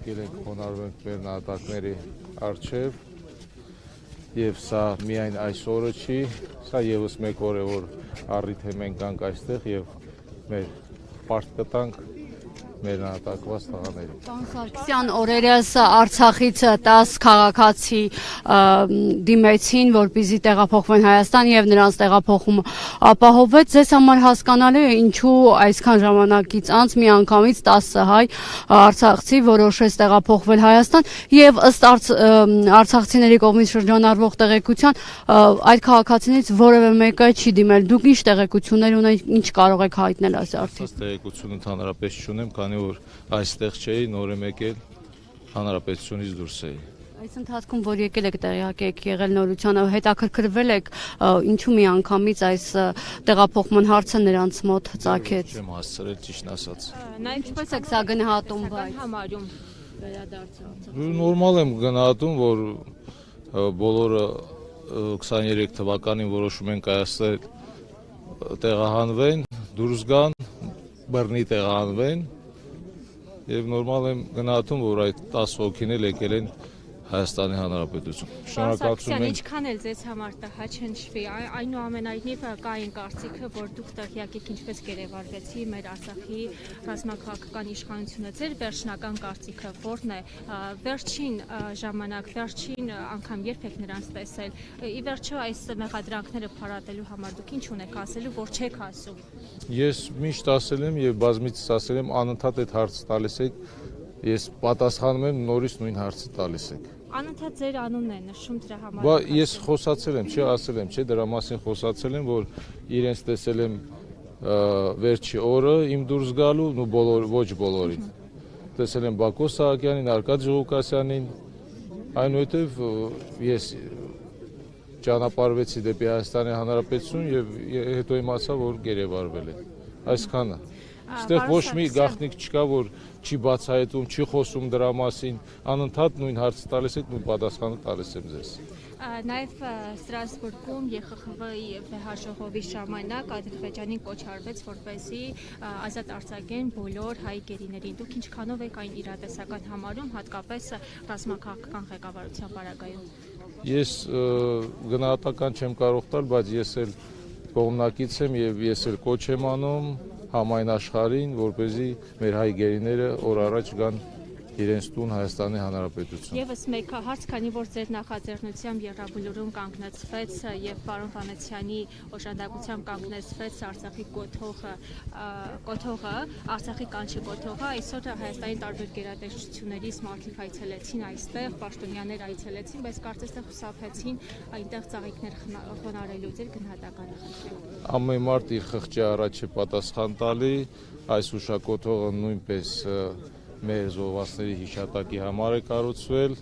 եկել ենք խոնարհվենք մեր նահատակների առջև եւ սա միայն այս օրը չի, սա եւս մեկ օր է, որ առիթ է մենք գանք այստեղ եւ մեր պարտ կտանք մեր նահատակված տղաներին։ Պարոն Սարգսյան, օրերս Արցախից 10 քաղաքացի դիմեցին, որպեսզի տեղափոխվեն Հայաստան եւ նրանց տեղափոխումը ապահովվեց։ Ձեզ համար հասկանալի է, ինչու այսքան ժամանակից անց միանգամից 10 հայ արցախցի որոշեց տեղափոխվել Հայաստան եւ ըստ արցախցիների կողմից շրջանառվող տեղեկության այդ քաղաքացիներից որևէ մեկը չի դիմել։ Դուք ինչ տեղեկություններ ունեք, ինչ կարող եք հայտնել այս արդյունքում։ Այս տեղեկությունը ընդհանրապես չունեմ, քանի որ այստեղ չէի, նոր եմ եկել, հանրապետությունից դուրս էի։ Այս ընթացքում, որ եկել եք տեղյակ եք եղել նորությանը, հետաքրքրվել եք ինչու միանգամից այս տեղափոխման հարցը նրանց մոտ ծագեց։ Չեմ հասցրել ճիշտն ասած։ Ինչպես եք սա գնահատում, բայց համարում վերադարձը։ Նորմալ եմ գնահատում, որ բոլորը 23 թվականին որոշում են կայացնել տեղահանվեն, դուրս գան, բռնի տեղահանվեն եւ նորմալ եմ գնահատում, որ այդ 10 հոգին էլ եկել են Հայաստանի Հանրապետություն։ Շնորհակալություն ենք։ Ինչքան էլ ձեզ համար տհա չնշվի, այնուամենայնիվ կա այն կարծիքը, որ դուք տեղյակ եք ինչպես գերեվարվեցի մեր Արցախի ռազմաքաղաքական իշխանությունը։ Ձեր վերջնական կարծիքը ո՞րն է։ Վերջին ժամանակ, վերջին անգամ երբ եք նրանց տեսել։ Ի վերջո այս մեղադրանքները փարատելու համար դուք ինչ ունեք ասելու, որ չեք ասում։ Ես միշտ ասել եմ եւ բազմիցս ասել եմ, անընդհատ այդ հարցը տալիս եք, ես պատասխանում եմ, նորից նույն հարցը տալիս եք։ Անընդհատ ձեր անունն է նշում դրա համար։ Բա ես խոսացել եմ, չէ, ասել եմ, չէ, դրա մասին խոսացել եմ, որ իրենց տեսել եմ վերջի օրը իմ դուրս գալու, ոչ բոլորին։ Տեսել եմ Բակո Սահակյանին, Արկադի Ղուկասյանին, այնուհետև ես ճանապարհվեցի դեպի Հայաստանի Հանրապետություն եւ հետո իմացա, որ գերեվարվել է։ Այսքանը։ Այստեղ ոչ մի գաղտնիք չկա, որ չի բացահայտում, չի խոսում դրա մասին, անընդհատ նույն հարցը տալիս եք, նույն պատասխանը տալիս եմ ձեզ։ Նաև Ստրասբուրգում ԵԽԽՎ-ի վեհաժողովի ժամանակ Ադրբեջանին կոչ արվեց, որպեսզի ազատ արձակեն բոլոր հայ գերիներին։ Դուք ինչքանով եք այն իրատեսական համարում, հատկապես ռազմաքաղաքական ղեկավարության պարագայում։ Ես գնահատական չեմ կարող տալ, բայց ես էլ կողմնակից եմ եւ ես էլ կոչ եմ անում համայն աշխարհին, որպեսզի մեր հայ գերիները օր առաջ գան իրենց տուն Հայաստանի Հանրապետություն։ Եվս մեկ հարց, քանի որ ձեր նախաձեռնությամբ Եռաբլուրում կանգնեցվեց եւ պարոն Վանեցյանի օժանդակությամբ կանգնեցվեց Արցախի կոթողը, Արցախի կանչի կոթողը, այսօր Հայաստանի տարբեր գերատեսչություններից մարդիկ այցելեցին այստեղ, պաշտոնյաներ այցելեցին, բայց կարծես թե խուսափեցին այնտեղ ծաղիկներ խոնարհելու։ Ձեր գնահատականը խնդրեմ։ Ամեն մարդ իր խղճի առաջ է պատասխան տալի, այս հուշակոթողը նույնպես մեր զոհվածների հիշատակի համար է կառուցվել,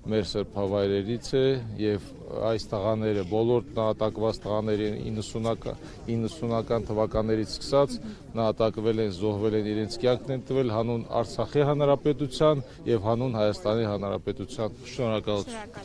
մեր սրբավայրերից է եւ այս տղաները, բոլոր նահատակված տղաների 90-ական թվականներից սկսած նահատակվել են, զոհվել են, իրենց կյանքն են տվել հանուն Արցախի Հանրապետության եւ հանուն Հայաստանի Հանրապետության։ Շնորհակալություն։